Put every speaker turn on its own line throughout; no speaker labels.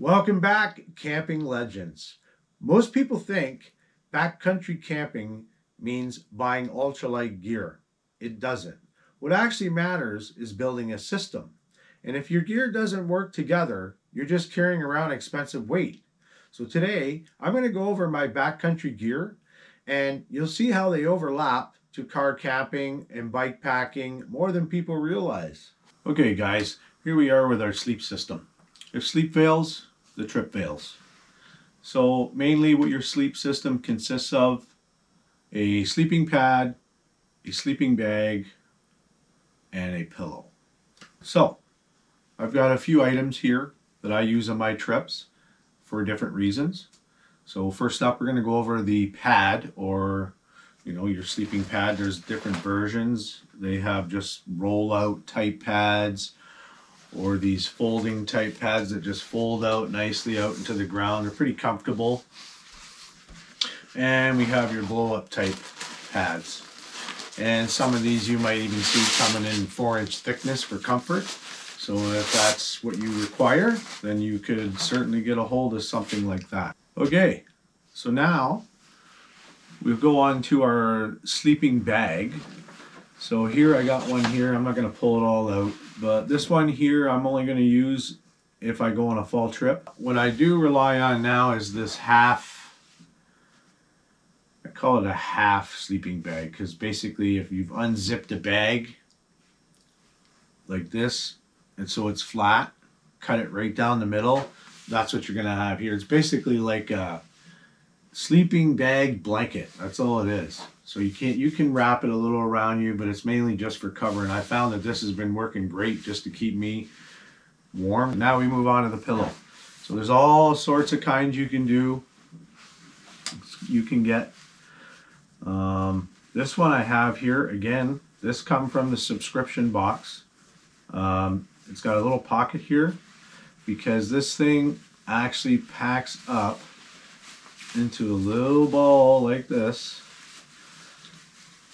Welcome back, camping legends. Most people think backcountry camping means buying ultralight gear. It doesn't. What actually matters is building a system. And if your gear doesn't work together, you're just carrying around expensive weight. So today, I'm going to go over my backcountry gear, and you'll see how they overlap to car camping and bike packing more than people realize. Okay guys, here we are with our sleep system. If sleep fails, the trip fails. So mainly what your sleep system consists of: a sleeping pad, a sleeping bag, and a pillow. So I've got a few items here that I use on my trips for different reasons. So first up, we're going to go over the pad, or your sleeping pad. There's different versions. They have just roll out type pads, or these folding type pads that just fold out nicely out into the ground. They're pretty comfortable. And we have your blow up type pads. And some of these you might even see coming in 4-inch thickness for comfort. So if that's what you require, then you could certainly get a hold of something like that. Okay, so now we'll go on to our sleeping bag. So here I got one here. I'm not going to pull it all out, but this one here I'm only going to use if I go on a fall trip. What I do rely on now is this half, I call it a half sleeping bag, because basically if you've unzipped a bag like this, and so it's flat, cut it right down the middle, that's what you're going to have here. It's basically like a sleeping bag blanket. That's all it is. So you can wrap it a little around you, but it's mainly just for cover. And I found that this has been working great just to keep me warm. Now we move on to the pillow. So there's all sorts of kinds you can do. You can get this one I have here. Again, this come from the subscription box. It's got a little pocket here because this thing actually packs up into a little ball like this,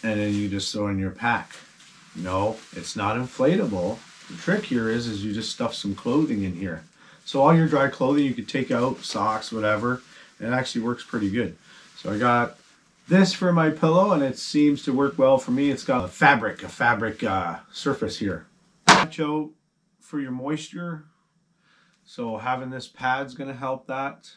and then you just throw in your pack. No, it's not inflatable. The trick here is you just stuff some clothing in here. So all your dry clothing you could take out, socks, whatever. It actually works pretty good. So I got this for my pillow, and it seems to work well for me. It's got a fabric surface here. Watch out for your moisture. So having this pad's gonna help that.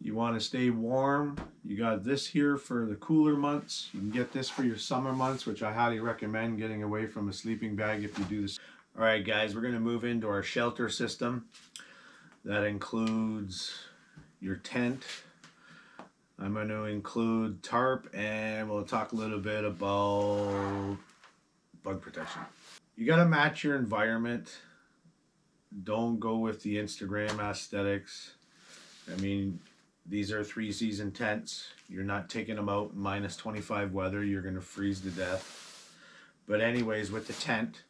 You want to stay warm. You got this here for the cooler months. You can get this for your summer months, which I highly recommend getting away from a sleeping bag if you do this. All right, guys, we're going to move into our shelter system. That includes your tent. I'm going to include tarp, and we'll talk a little bit about bug protection. You got to match your environment. Don't go with the Instagram aesthetics. I mean, these are 3-season tents. You're not taking them out in minus 25 weather. You're going to freeze to death. But anyways, with the tent,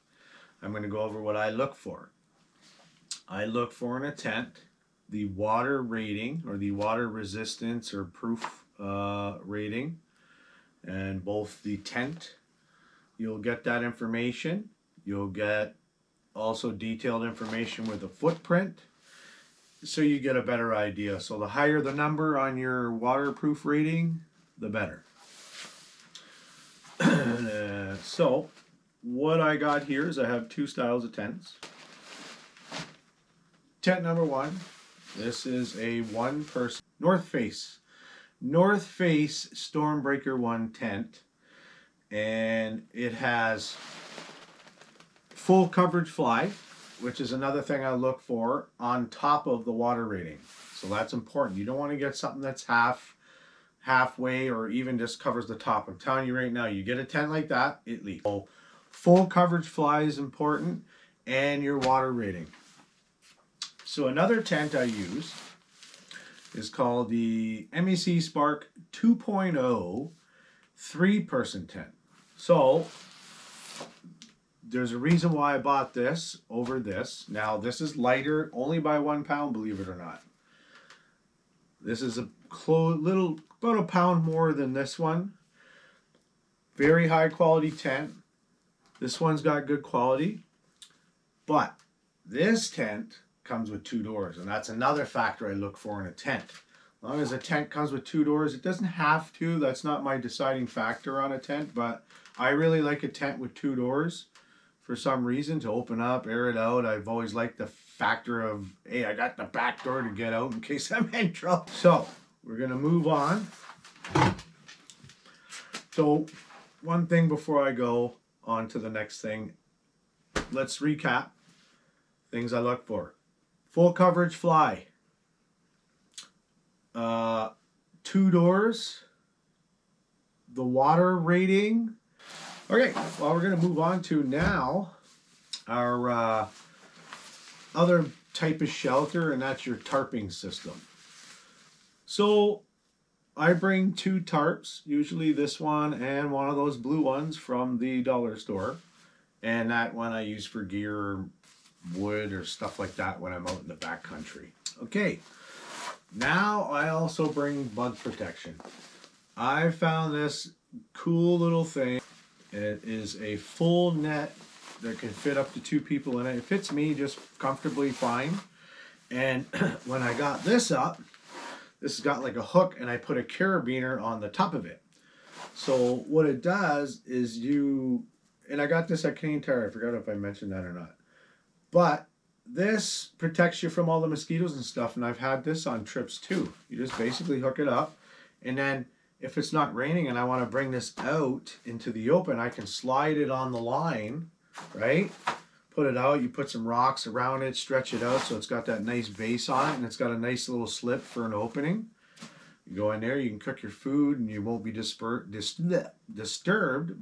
I'm going to go over what I look for. I look for in a tent the water rating, or the water resistance or proof rating. And both the tent, you'll get that information. You'll get also detailed information with a footprint, so you get a better idea. So the higher the number on your waterproof rating, the better. So what I got here is I have 2 styles of tents. Tent number 1, this is a 1-person North Face Stormbreaker 1 tent, and it has full coverage fly, which is another thing I look for on top of the water rating. So that's important. You don't want to get something that's halfway or even just covers the top. I'm telling you right now, you get a tent like that, it leaks. So full coverage fly is important, and your water rating. So another tent I use is called the MEC Spark 2.0 3-person tent. So there's a reason why I bought this over this. Now this is lighter, only by 1 pound, believe it or not. This is a little, about a pound more than this one. Very high quality tent. This one's got good quality. But this tent comes with 2 doors, and that's another factor I look for in a tent. As long as a tent comes with 2 doors, it doesn't have to. That's not my deciding factor on a tent, but I really like a tent with 2 doors for some reason, to open up, air it out. I've always liked the factor of, hey, I got the back door to get out in case I'm in trouble. So we're gonna move on. So one thing before I go on to the next thing, let's recap things I look for. Full coverage fly. 2 doors. The water rating. Okay, well, we're going to move on to now our other type of shelter, and that's your tarping system. So I bring 2 tarps, usually this one and one of those blue ones from the dollar store. And that one I use for gear, wood, or stuff like that when I'm out in the backcountry. Okay, now I also bring bug protection. I found this cool little thing. It is a full net that can fit up to 2 people in it. It fits me just comfortably fine. And when I got this up, this has got like a hook, and I put a carabiner on the top of it. So what it does is and I got this at Canadian Tire. I forgot if I mentioned that or not. But this protects you from all the mosquitoes and stuff, and I've had this on trips too. You just basically hook it up, and then if it's not raining and I want to bring this out into the open, I can slide it on the line, right? Put it out, you put some rocks around it, stretch it out so it's got that nice base on it, and it's got a nice little slit for an opening. You go in there, you can cook your food, and you won't be disturbed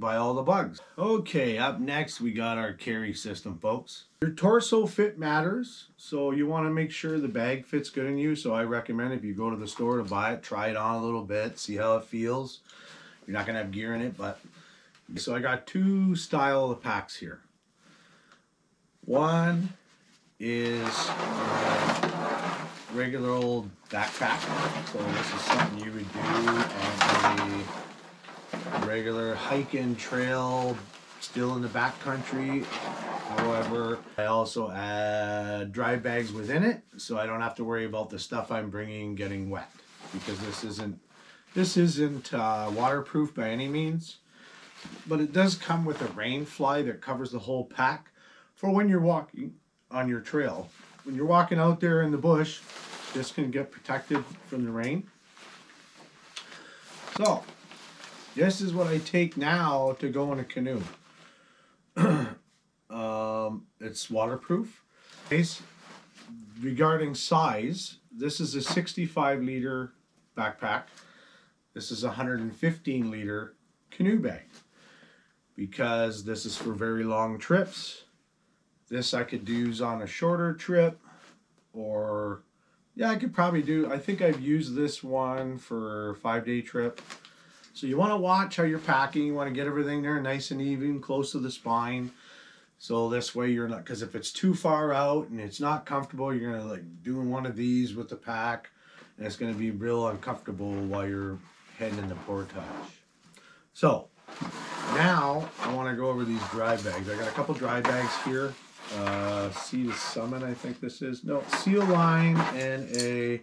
by all the bugs. Okay, up next we got our carry system, folks. Your torso fit matters, so you want to make sure the bag fits good in you. So I recommend if you go to the store to buy it, try it on a little bit, see how it feels. You're not going to have gear in it, but... So I got 2 style of packs here. One is regular old backpack. So this is something you would do on a regular hiking trail, still in the backcountry. However, I also add dry bags within it, so I don't have to worry about the stuff I'm bringing getting wet, because this isn't waterproof by any means. But it does come with a rain fly that covers the whole pack for when you're walking on your trail. When you're walking out there in the bush, this can get protected from the rain. So, this is what I take now to go in a canoe. It's waterproof. Regarding size, this is a 65 liter backpack. This is a 115 liter canoe bag, because this is for very long trips. This I could use on a shorter trip, or yeah, I could probably do, I think I've used this one for a 5-day trip. So you want to watch how you're packing. You want to get everything there nice and even, close to the spine. So this way you're not, because if it's too far out and it's not comfortable, you're going to like doing one of these with the pack, and it's going to be real uncomfortable while you're heading in the portage. So now I want to go over these dry bags. I got a couple dry bags here. Sea to Summit, I think this is. No, Seal Line and a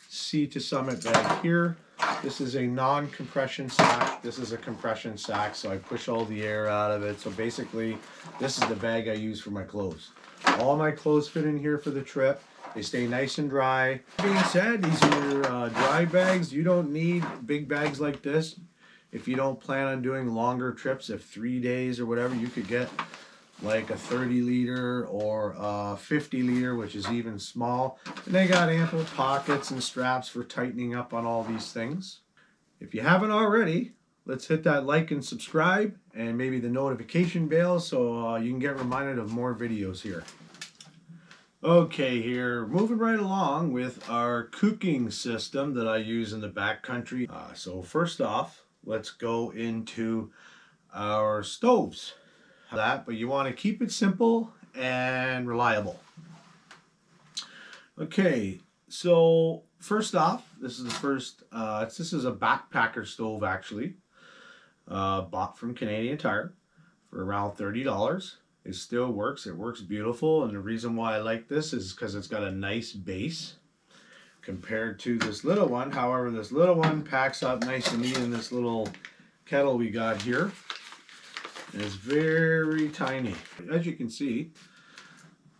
Sea to Summit bag here. This is a non-compression sack. This is a compression sack, so I push all the air out of it. So basically, this is the bag I use for my clothes. All my clothes fit in here for the trip. They stay nice and dry. That being said, these are your dry bags. You don't need big bags like this. If you don't plan on doing longer trips of 3 days or whatever, you could get like a 30 liter or a 50 liter, which is even small. And they got ample pockets and straps for tightening up on all these things. If you haven't already, let's hit that like and subscribe, and maybe the notification bell, so you can get reminded of more videos here. Okay, here, moving right along with our cooking system that I use in the backcountry. So first off, let's go into our stoves. But you want to keep it simple and reliable. Okay, so first off, this is the first, this is a backpacker stove actually, bought from Canadian Tire for around $30. It still works. It works beautiful. And the reason why I like this is because it's got a nice base compared to this little one. However, this little one packs up nice and neat in this little kettle we got here. And it's very tiny. As you can see,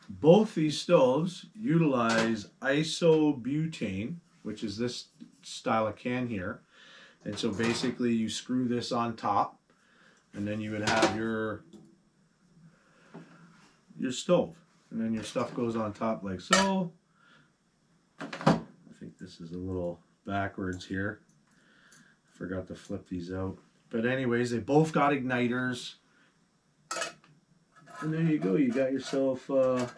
both these stoves utilize isobutane, which is this style of can here. And so basically you screw this on top, and then you would have your stove. And then your stuff goes on top like so. I think this is a little backwards here. Forgot to flip these out. But anyways, they both got igniters. And there you go. You got yourself a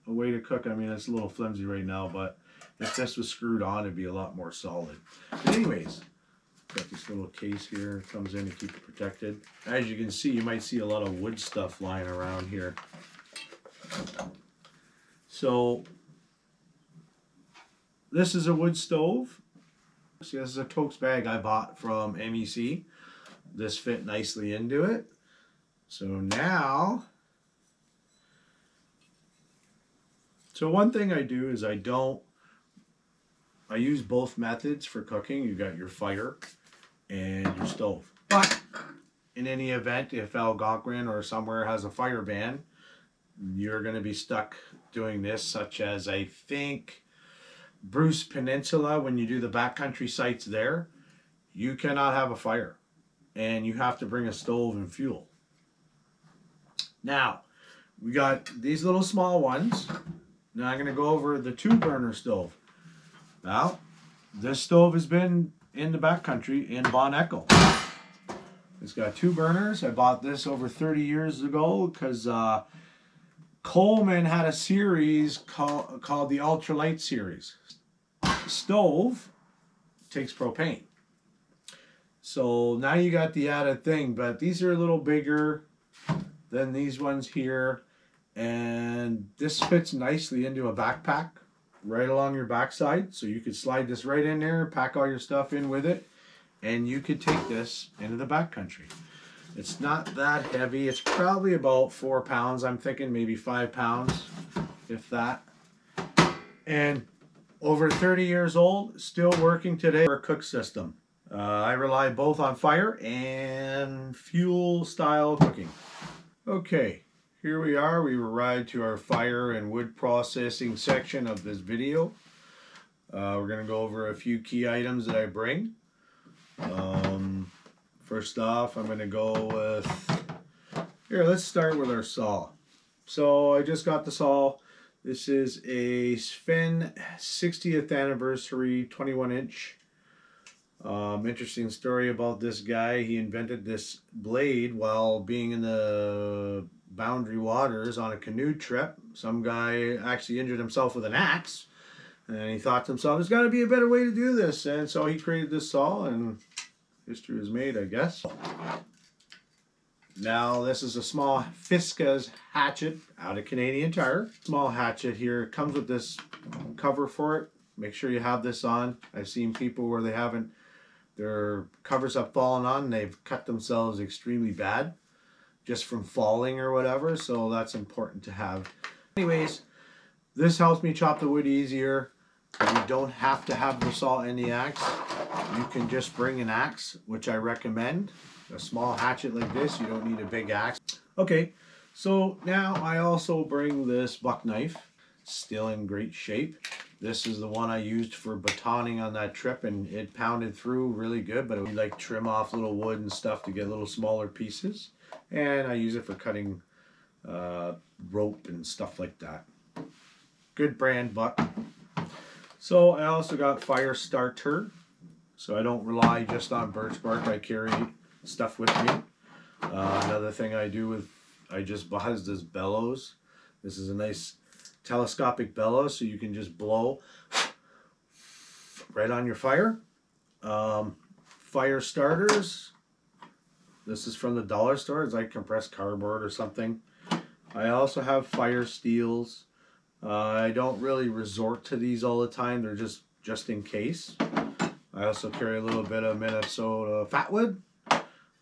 way to cook. I mean, it's a little flimsy right now, but if this was screwed on, it'd be a lot more solid. But anyways, got this little case here. It comes in to keep it protected. As you can see, you might see a lot of wood stuff lying around here. So this is a wood stove. See, this is a Totes bag I bought from MEC. This fit nicely into it. So now, one thing I do is I use both methods for cooking. You got your fire and your stove. But in any event, if Algonquin or somewhere has a fire ban, you're going to be stuck doing this, such as I think Bruce Peninsula, when you do the backcountry sites there, you cannot have a fire and you have to bring a stove and fuel. Now, we got these little small ones. Now I'm going to go over the 2-burner stove. Now, this stove has been in the backcountry in Bon Echo. It's got 2 burners. I bought this over 30 years ago because Coleman had a series called the Ultralight series. Stove takes propane. So now you got the added thing, but these are a little bigger than these ones here. And this fits nicely into a backpack right along your backside. So you could slide this right in there, pack all your stuff in with it, and you could take this into the backcountry. It's not that heavy. It's probably about 4 pounds. I'm thinking maybe 5 pounds, if that. And over 30 years old, still working today for a cook system. I rely both on fire and fuel style cooking. Okay, here we are. We've arrived to our fire and wood processing section of this video. We're going to go over a few key items that I bring. First off, I'm going to go with, here, let's start with our saw. So I just got the saw. This is a Sven 60th anniversary 21-inch. Interesting story about this guy. He invented this blade while being in the Boundary Waters on a canoe trip. Some guy actually injured himself with an axe, and he thought to himself, there's got to be a better way to do this. And so he created this saw, and history was made, I guess. Now this is a small Fiskars hatchet out of Canadian Tire. Small hatchet here. It comes with this cover for it. Make sure you have this on. I've seen people where they haven't, their covers have fallen on and they've cut themselves extremely bad just from falling or whatever. So that's important to have. Anyways, this helps me chop the wood easier. You don't have to have the saw and the axe. You can just bring an axe, which I recommend. A small hatchet like this, you don't need a big axe. Okay, so now I also bring this buck knife, still in great shape. This is the one I used for batoning on that trip, and it pounded through really good, but it would like trim off little wood and stuff to get little smaller pieces. And I use it for cutting rope and stuff like that. Good brand buck. So I also got fire starter, so I don't rely just on birch bark. I carry stuff with me. Another thing I do with, I just bought is this bellows. This is a nice telescopic bellows, so you can just blow right on your fire. Fire starters. This is from the dollar store. It's like compressed cardboard or something. I also have fire steels. I don't really resort to these all the time. They're just in case. I also carry a little bit of Minnesota fatwood.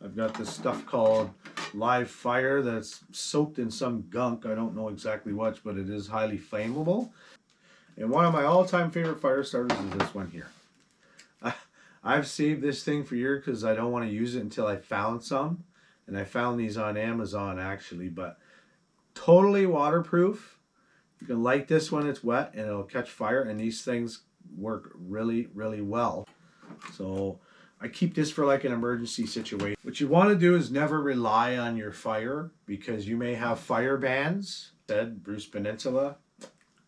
I've got this stuff called live fire that's soaked in some gunk. I don't know exactly what, but it is highly flammable. And one of my all-time favorite fire starters is this one here. I've saved this thing for years because I don't want to use it until I found some. And I found these on Amazon actually, but totally waterproof. You can light this when it's wet and it'll catch fire, and these things work really, really well. So I keep this for like an emergency situation. What you want to do is never rely on your fire, because you may have fire bans. Said Bruce Peninsula,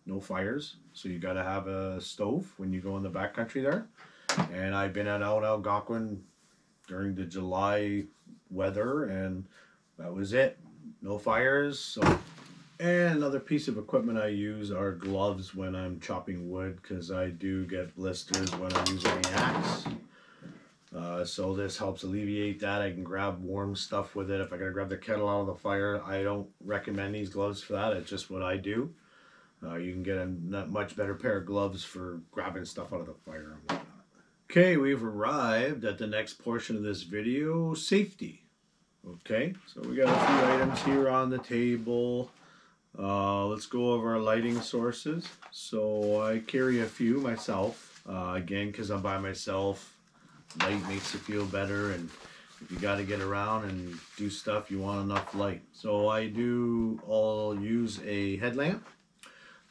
no fires. So you got to have a stove when you go in the backcountry there. And I've been out Algonquin during the July weather, and that was it. No fires. So, and another piece of equipment I use are gloves when I'm chopping wood, because I do get blisters when I'm using the axe. So this helps alleviate that. I can grab warm stuff with it. If I gotta grab the kettle out of the fire, I don't recommend these gloves for that. It's just what I do. You can get a much better pair of gloves for grabbing stuff out of the fire and whatnot. Okay, we've arrived at the next portion of this video, safety. Okay, so we got a few items here on the table. Let's go over our lighting sources. So I carry a few myself. Again, because I'm by myself, light makes you feel better, and if you got to get around and do stuff, you want enough light. So I'll use a headlamp.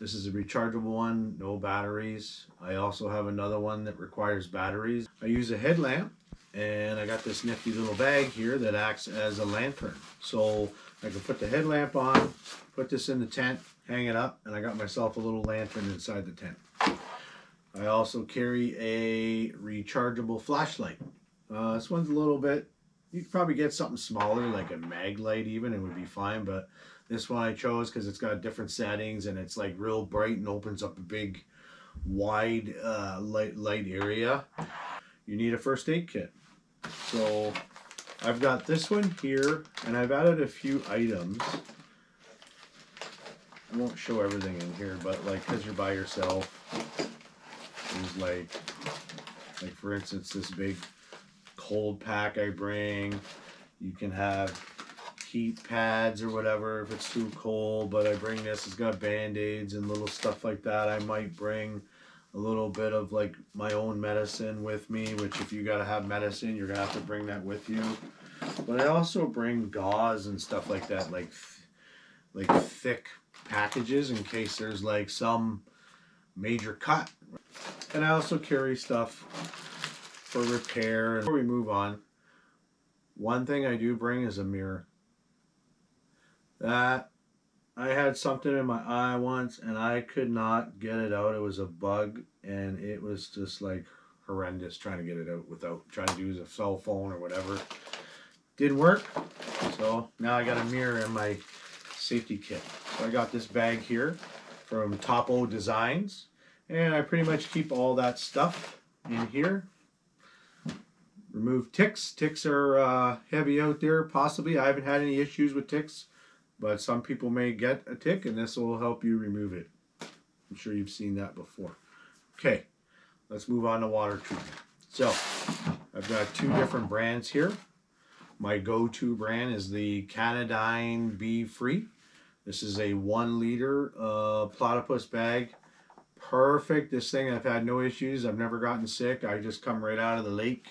This is a rechargeable one, no batteries. I also have another one that requires batteries. I use a headlamp, and I got this nifty little bag here that acts as a lantern. So I can put the headlamp on, put this in the tent, hang it up, and I got myself a little lantern inside the tent. I also carry a rechargeable flashlight. This one's a little bit, you could probably get something smaller, like a mag light even, it would be fine, but this one I chose because it's got different settings, and it's like real bright and opens up a big, wide light area. You need a first aid kit. So I've got this one here, and I've added a few items. I won't show everything in here, but like, because you're by yourself, there's like for instance, this big cold pack I bring. You can have heat pads or whatever if it's too cold, but I bring this. It's got band-aids and little stuff like that. I might bring a little bit of like my own medicine with me, which if you gotta have medicine, you're gonna have to bring that with you. But I also bring gauze and stuff like that, like thick packages in case there's like some major cut. And I also carry stuff for repair. Before we move on, one thing I do bring is a mirror. That I had something in my eye once and I could not get it out. It was a bug, and it was just like horrendous trying to get it out without trying to use a cell phone or whatever. Didn't work. So now I got a mirror in my safety kit. So I got this bag here from Topo Designs, and I pretty much keep all that stuff in here. Remove ticks. Ticks are heavy out there, possibly. I haven't had any issues with ticks, but some people may get a tick, and this will help you remove it. I'm sure you've seen that before. Okay, let's move on to water treatment. So I've got two different brands here. My go-to brand is the Canoe Bee Free. This is a 1 liter platypus bag. Perfect. This thing, I've had no issues. I've never gotten sick. I just come right out of the lake.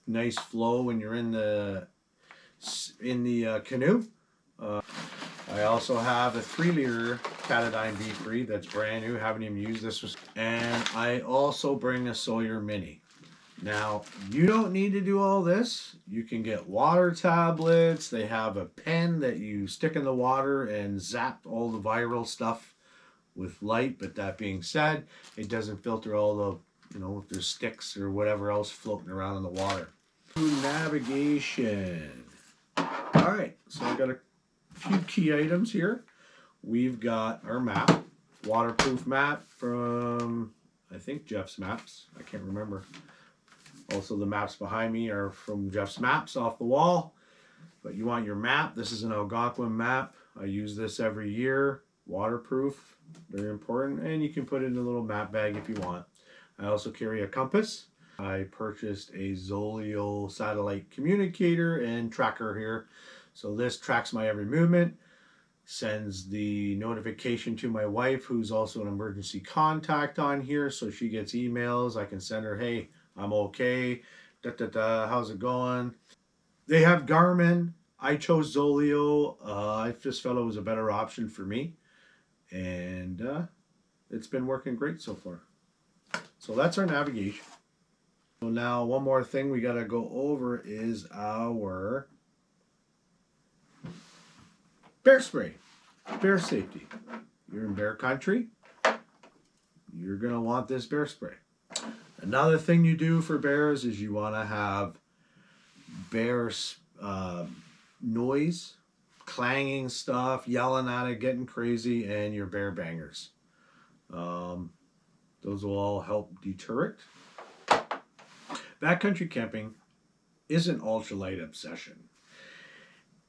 Nice flow when you're in the canoe. I also have a 3 liter Canoe Bee Free that's brand new. Haven't even used this. And I also bring a Sawyer Mini. Now, you don't need to do all this. You can get water tablets. They have a pen that you stick in the water and zap all the viral stuff with light. But that being said, it doesn't filter all the, if there's sticks or whatever else floating around in the water. Navigation. All right, so I've got a few key items here. We've got our map, waterproof map from, I think, Jeff's Maps. I can't remember. Also, the maps behind me are from Jeff's Maps off the wall. But you want your map. This is an Algonquin map. I use this every year. Waterproof, very important. And you can put it in a little map bag if you want. I also carry a compass. I purchased a Zoleo satellite communicator and tracker here. So this tracks my every movement, sends the notification to my wife, who's also an emergency contact on here, so she gets emails. I can send her, hey, I'm okay, da da da, how's it going? They have Garmin. I chose Zoleo. I just felt it was a better option for me, and it's been working great so far. So that's our navigation. So now one more thing we got to go over is our bear spray, bear safety. You're in bear country, you're going to want this bear spray. Another thing you do for bears is you want to have bear noise, clanging stuff, yelling at it, getting crazy, and your bear bangers. Those will all help deter it. Backcountry camping is an ultralight obsession.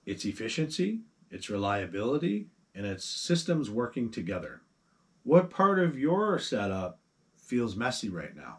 It's efficiency, it's reliability, and it's systems working together. What part of your setup feels messy right now?